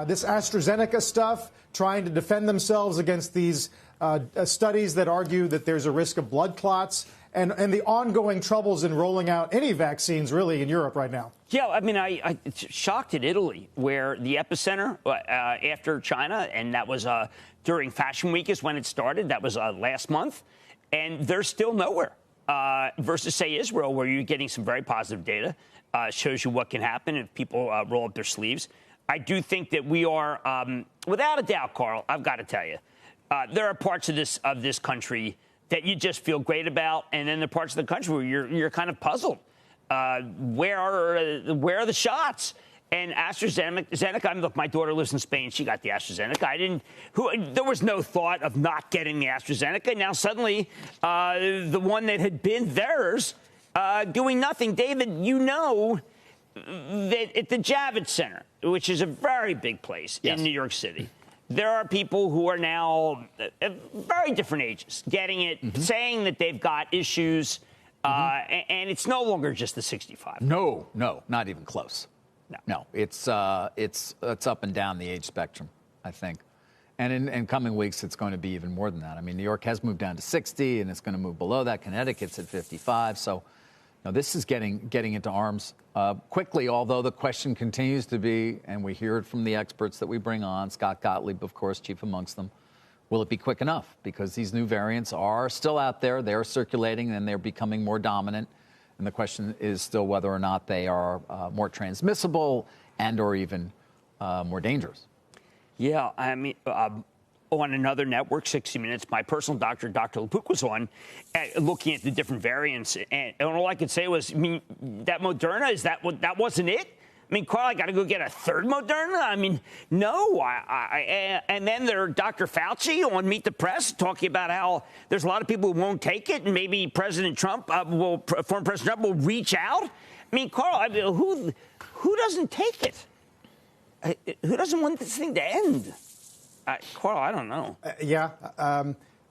This AstraZeneca stuff, trying to defend themselves against these studies that argue that there's a risk of blood clots, and the ongoing troubles in rolling out any vaccines really in Europe right now. Yeah, I mean, I shocked at Italy, where the epicenter after China, and that was during Fashion Week is when it started. That was last month, and they're still nowhere. Versus, say, Israel, where you're getting some very positive data, shows you what can happen if people roll up their sleeves. I do think that we are, without a doubt, Carl, I've got to tell you, there are parts of this country that you just feel great about, and then the parts of the country where you're kind of puzzled. Where are the shots? And AstraZeneca, I mean, look, my daughter lives in Spain. She got the AstraZeneca. There was no thought of not getting the AstraZeneca. Now, suddenly, the one that had been theirs, doing nothing. David, you know that at the Javits Center, which is a very big place in New York City, there are people who are now at very different ages getting it, saying that they've got issues, and it's no longer just the 65. No, not even close. No, it's up and down the age spectrum, I think. And in coming weeks, it's going to be even more than that. I mean, New York has moved down to 60, and it's going to move below that. Connecticut's at 55. So now this is getting into arms quickly, although the question continues to be, and we hear it from the experts that we bring on, Scott Gottlieb, of course, chief amongst them, will it be quick enough? Because these new variants are still out there. They're circulating, and they're becoming more dominant. And the question is still whether or not they are more transmissible and or even more dangerous. Yeah, I mean, on another network, 60 Minutes, my personal doctor, Dr. Lepuc, was on looking at the different variants. And all I could say was, I mean, that Moderna, that wasn't it? I mean, Carl, I got to go get a third Moderna? I mean, no. And then there's Dr. Fauci on Meet the Press talking about how there's a lot of people who won't take it, and maybe President Trump former President Trump will reach out. I mean, Carl, who doesn't take it? Who doesn't want this thing to end? Carl, I don't know.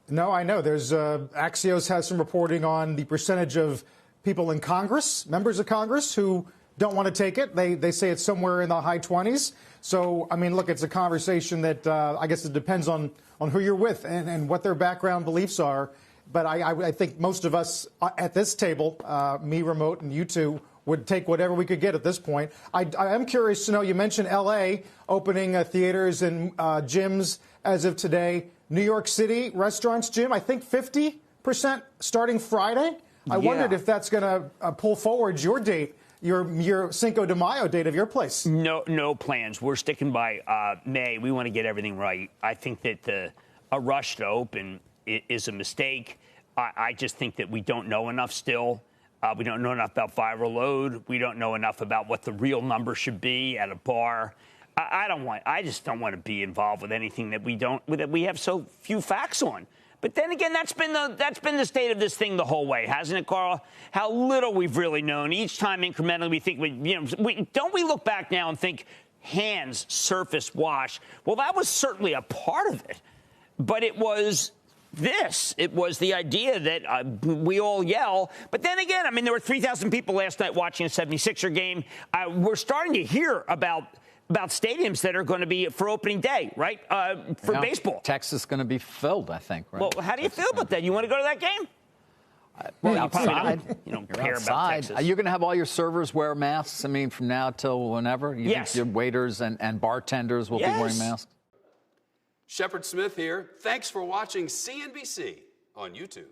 No, I know. There's Axios has some reporting on the percentage of people in Congress, members of Congress, who don't want to take it. They say it's somewhere in the high 20s. So, I mean, look, it's a conversation that I guess it depends on who you're with and what their background beliefs are. But I think most of us at this table, me, remote, and you two, would take whatever we could get at this point. I am curious to know, you mentioned L.A. opening theaters and gyms as of today. New York City restaurants, Jim, I think 50% starting Friday. I wondered if that's going to pull forward your date, your Cinco de Mayo date of your place. No plans. We're sticking by May. We want to get everything right. I think that a rush to open is a mistake. I just think that we don't know enough still. We don't know enough about viral load. We don't know enough about what the real number should be at a bar. I just don't want to be involved with anything that we have so few facts on. But then again, that's been the state of this thing the whole way, hasn't it, Carl? How little we've really known. Each time incrementally, we think don't we look back now and think hands, surface, wash? Well, that was certainly a part of it, but it was this. It was the idea that we all yell. But then again, I mean, there were 3,000 people last night watching a 76er game. We're starting to hear about stadiums that are going to be for opening day, right? For baseball. Texas is going to be filled, I think. Right? Well, how do you feel about that? You want to go to that game? Well, outside. You don't care about Texas. Are you going to have all your servers wear masks? I mean, from now till whenever? You yes. think your waiters and bartenders will be wearing masks? Shepard Smith here. Thanks for watching CNBC on YouTube.